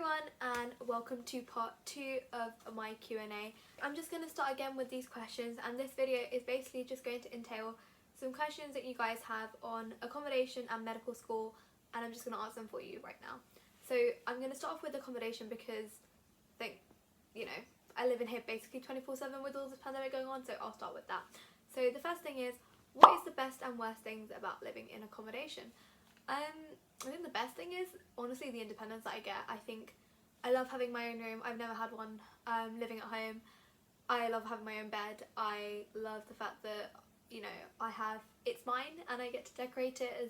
everyone, and welcome to part 2 of my Q&A. I'm just going to start again with these questions, and this video is basically just going to entail some questions that you guys have on accommodation and medical school, and I'm just going to answer them for you right now. So I'm going to start off with accommodation because I think, I live in here basically 24/7 with all this pandemic going on, so I'll start with that. So the first thing is, what is the best and worst things about living in accommodation? I think the best thing is honestly the independence that I get. I think I love having my own room. I've never had one living at home. I love having my own bed. I love the fact that it's mine and I get to decorate it as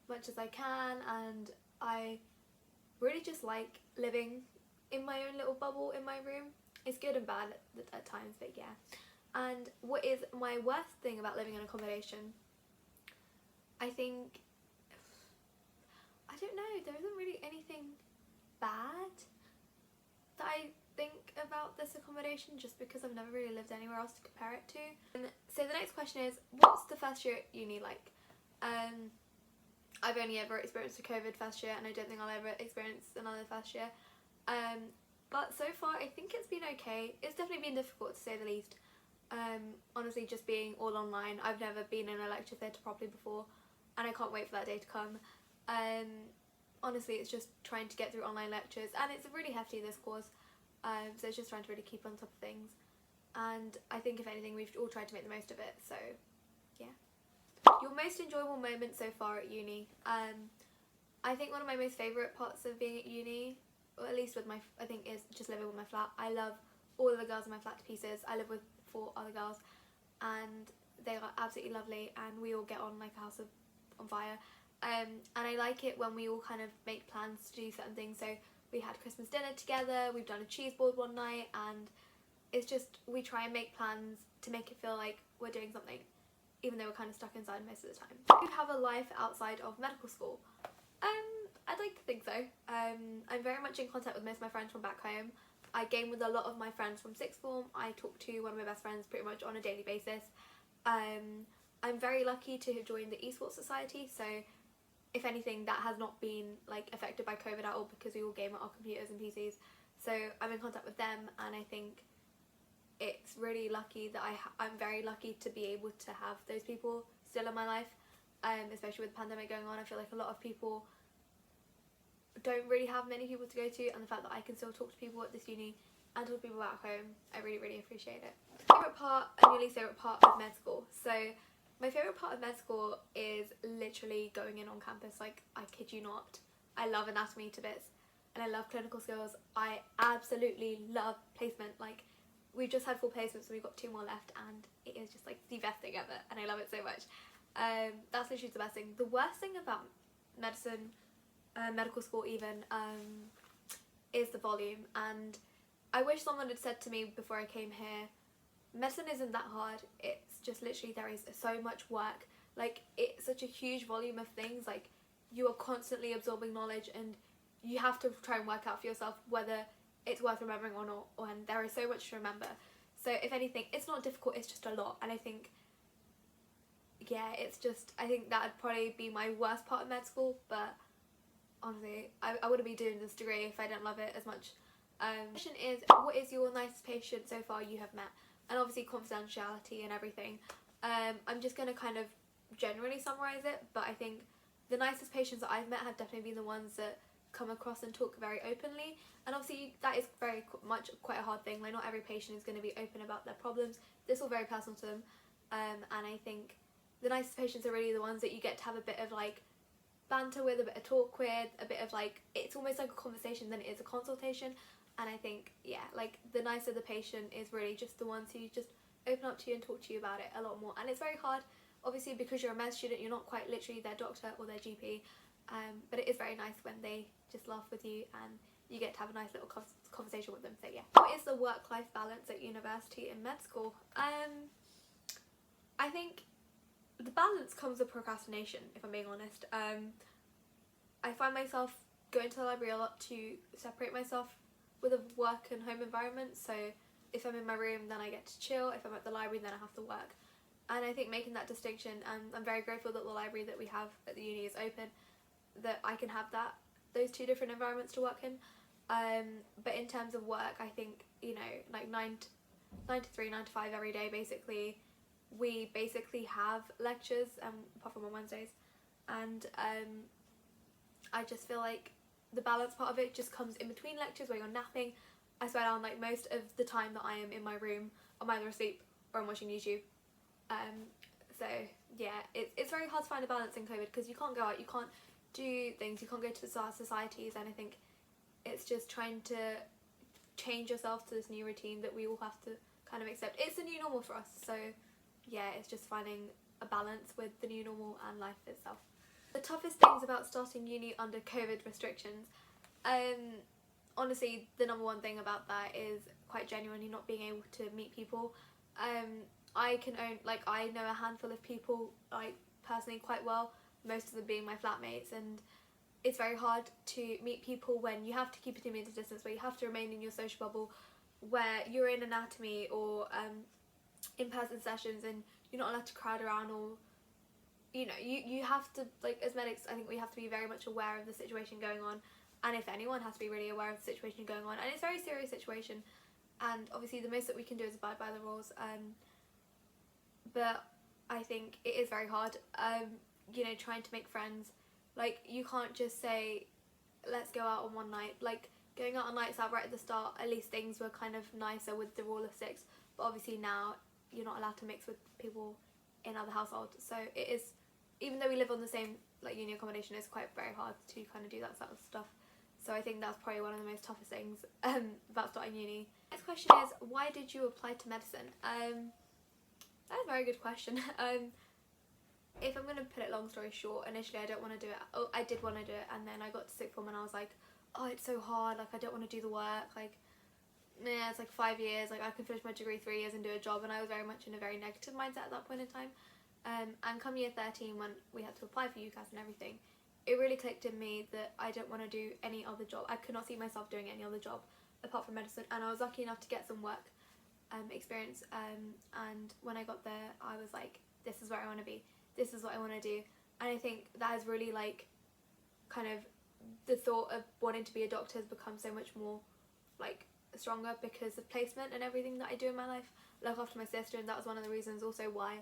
much as I can, and I really just like living in my own little bubble in my room. It's good and bad at times, but yeah. And what is my worst thing about living in accommodation? I don't know, there isn't really anything bad that I think about this accommodation, just because I've never really lived anywhere else to compare it to. And so the next question is, what's the first year at uni like? I've only ever experienced a COVID first year, and I don't think I'll ever experience another first year. But so far I think it's been okay. It's definitely been difficult to say the least. Honestly, just being all online. I've never been in a lecture theatre properly before, and I can't wait for that day to come. Honestly, it's just trying to get through online lectures, and it's really hefty, this course, so it's just trying to really keep on top of things, and I think if anything we've all tried to make the most of it, so yeah. Your most enjoyable moment so far at uni? I think one of my most favourite parts of being at uni, or at least with I think is just living with my flat. I love all of the girls in my flat to pieces. I live with 4 other girls, and they are absolutely lovely, and we all get on like a house on fire. And I like it when we all kind of make plans to do certain things. So we had Christmas dinner together, we've done a cheese board one night, and it's just, we try and make plans to make it feel like we're doing something, even though we're kind of stuck inside most of the time. Do you have a life outside of medical school? I'd like to think so. I'm very much in contact with most of my friends from back home. I game with a lot of my friends from sixth form. I talk to one of my best friends pretty much on a daily basis. I'm very lucky to have joined the esports society, so if anything, that has not been like affected by COVID at all, because we all game at our computers and PCs. So I'm in contact with them, and I think it's really lucky that I'm very lucky to be able to have those people still in my life, especially with the pandemic going on. I feel like a lot of people don't really have many people to go to, and the fact that I can still talk to people at this uni and talk to people back home, I really, really appreciate it. Favourite part and your least favourite part of med school? So my favourite part of med school is literally going in on campus. Like, I kid you not, I love anatomy to bits, and I love clinical skills. I absolutely love placement. Like, we've just had 4 placements and we've got 2 more left, and it is just like the best thing ever, and I love it so much. That's literally the best thing. The worst thing about medicine, medical school even, is the volume, and I wish someone had said to me before I came here, medicine isn't that hard. It's just literally, there is so much work. Like, it's such a huge volume of things. Like, you are constantly absorbing knowledge, and you have to try and work out for yourself whether it's worth remembering or not, and there is so much to remember. So if anything, it's not difficult, it's just a lot. And I think, yeah, I think that would probably be my worst part of med school, but honestly, I wouldn't be doing this degree if I didn't love it as much. Question is, what is your nicest patient so far you have met? And obviously confidentiality and everything. I'm just going to kind of generally summarise it, but I think the nicest patients that I've met have definitely been the ones that come across and talk very openly, and obviously that is very much quite a hard thing. Like, not every patient is going to be open about their problems. This is all very personal to them, and I think the nicest patients are really the ones that you get to have a bit of like banter with, a bit of talk with, a bit of like, it's almost like a conversation than it is a consultation. And I think, yeah, like, the nicer the patient is really just the ones who just open up to you and talk to you about it a lot more. And it's very hard, obviously, because you're a med student, you're not quite literally their doctor or their GP, but it is very nice when they just laugh with you and you get to have a nice little conversation with them. So yeah. What is the work-life balance at university and med school? I think the balance comes with procrastination, if I'm being honest. I find myself going to the library a lot to separate myself with a work and home environment. So if I'm in my room, then I get to chill. If I'm at the library, then I have to work. And I think making that distinction, and I'm very grateful that the library that we have at the uni is open, that I can have those 2 different environments to work in. But in terms of work, I think, you know, like 9 to 3, 9 to 5 every day basically. We basically have lectures, apart from on Wednesdays, and I just feel like the balance part of it just comes in between lectures where you're napping. I swear down, like, most of the time that I am in my room, I'm either asleep or I'm watching YouTube. So yeah, it's very hard to find a balance in COVID because you can't go out, you can't do things, you can't go to societies, and I think it's just trying to change yourself to this new routine that we all have to kind of accept. It's the new normal for us, so yeah, it's just finding a balance with the new normal and life itself. The toughest things about starting uni under COVID restrictions, honestly, the number one thing about that is quite genuinely not being able to meet people. I know a handful of people, like, personally quite well, most of them being my flatmates, and it's very hard to meet people when you have to keep a 2 meter distance, where you have to remain in your social bubble, where you're in anatomy or in-person sessions and you're not allowed to crowd around, or, you know, you have to, like, as medics, I think we have to be very much aware of the situation going on, and if anyone has to be really aware of the situation going on, and it's a very serious situation, and obviously the most that we can do is abide by the rules, but I think it is very hard, you know, trying to make friends. Like, you can't just say, let's go out on one night. Like, going out on nights out right at the start, at least things were kind of nicer with the rule of 6, but obviously now you're not allowed to mix with people in other households, so it is, even though we live on the same, like, uni accommodation, it's quite very hard to kind of do that sort of stuff. So I think that's probably one of the most toughest things about starting uni. Next question is, why did you apply to medicine? That's a very good question. If I'm going to put it long story short, initially I don't want to do it. Oh, I did want to do it, and then I got to sixth form and I was like, oh, it's so hard, like, I don't want to do the work, like, yeah, it's like 5 years, like, I can finish my degree 3 years and do a job, and I was very much in a very negative mindset at that point in time. And come year 13, when we had to apply for UCAS and everything, it really clicked in me that I don't want to do any other job. I could not see myself doing any other job apart from medicine, and I was lucky enough to get some work experience, and when I got there I was like, this is where I want to be, this is what I want to do. And I think that has really, like, kind of, the thought of wanting to be a doctor has become so much more, like, stronger because of placement and everything that I do in my life. I look after my sister, and that was one of the reasons also why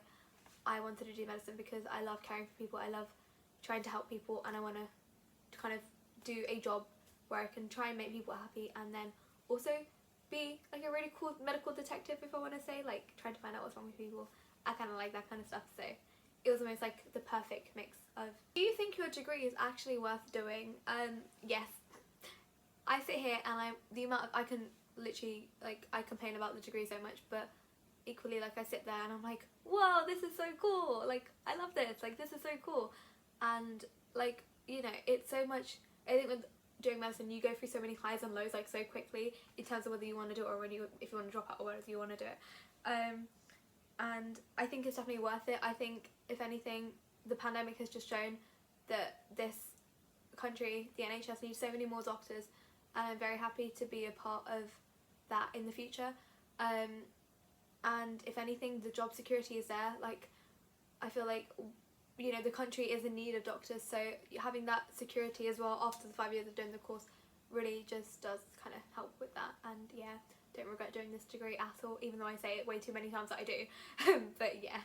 I wanted to do medicine, because I love caring for people, I love trying to help people, and I want to kind of do a job where I can try and make people happy, and then also be like a really cool medical detective, if I want to say, like, trying to find out what's wrong with people. I kind of like that kind of stuff, so it was almost like the perfect mix of. Do you think your degree is actually worth doing? Yes. I sit here and the amount of, I can literally, like, I complain about the degree so much, but equally, like, I sit there and I'm like, whoa, this is so cool, like, I love this, like, this is so cool. And, like, you know, it's so much, I think with doing medicine you go through so many highs and lows, like, so quickly in terms of whether you want to do it or if you want to drop out or whether you want to do it. And I think it's definitely worth it. I think, if anything, the pandemic has just shown that this country, the NHS, needs so many more doctors, and I'm very happy to be a part of that in the future. And if anything, the job security is there. Like, I feel like, you know, the country is in need of doctors, so having that security as well after the 5 years of doing the course really just does kind of help with that. And yeah, don't regret doing this degree at all, even though I say it way too many times that I do. But yeah.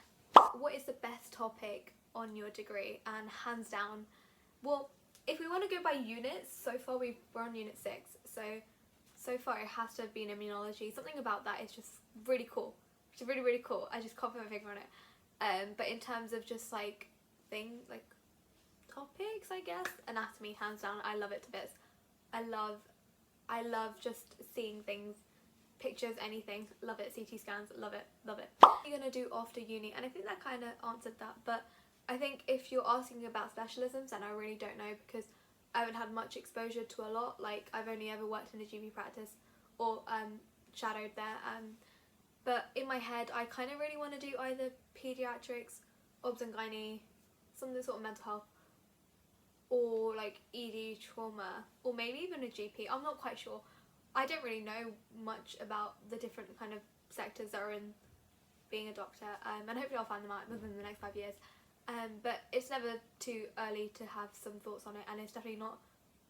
What is the best topic on your degree? And hands down, well, if we want to go by units, so far we're on unit 6, so far it has to have been immunology. Something about that is just really cool. It's really, really cool. I just can't put my finger on it. But in terms of just, like, topics, I guess, anatomy, hands down. I love it to bits. I love just seeing things, pictures, anything. Love it. CT scans, love it, love it. What are you gonna do after uni? And I think that kind of answered that, but I think if you're asking about specialisms, then I really don't know, because I haven't had much exposure to a lot. Like, I've only ever worked in a GP practice or shadowed there, but in my head I kind of really want to do either paediatrics, obs and gynae, some sort of mental health, or like ED, trauma, or maybe even a GP. I'm not quite sure. I don't really know much about the different kind of sectors that are in being a doctor, and hopefully I'll find them out within the next 5 years. But it's never too early to have some thoughts on it, and it's definitely not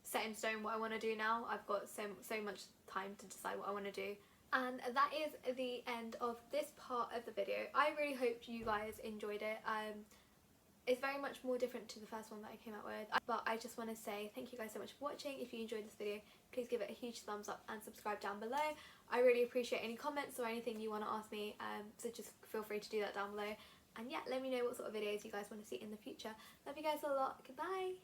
set in stone what I want to do now. I've got so much time to decide what I want to do. And that is the end of this part of the video. I really hope you guys enjoyed it. It's very much more different to the first one that I came out with, but I just want to say thank you guys so much for watching. If you enjoyed this video, please give it a huge thumbs up and subscribe down below. I really appreciate any comments or anything you want to ask me, so just feel free to do that down below. And yeah, let me know what sort of videos you guys want to see in the future. Love you guys a lot. Goodbye.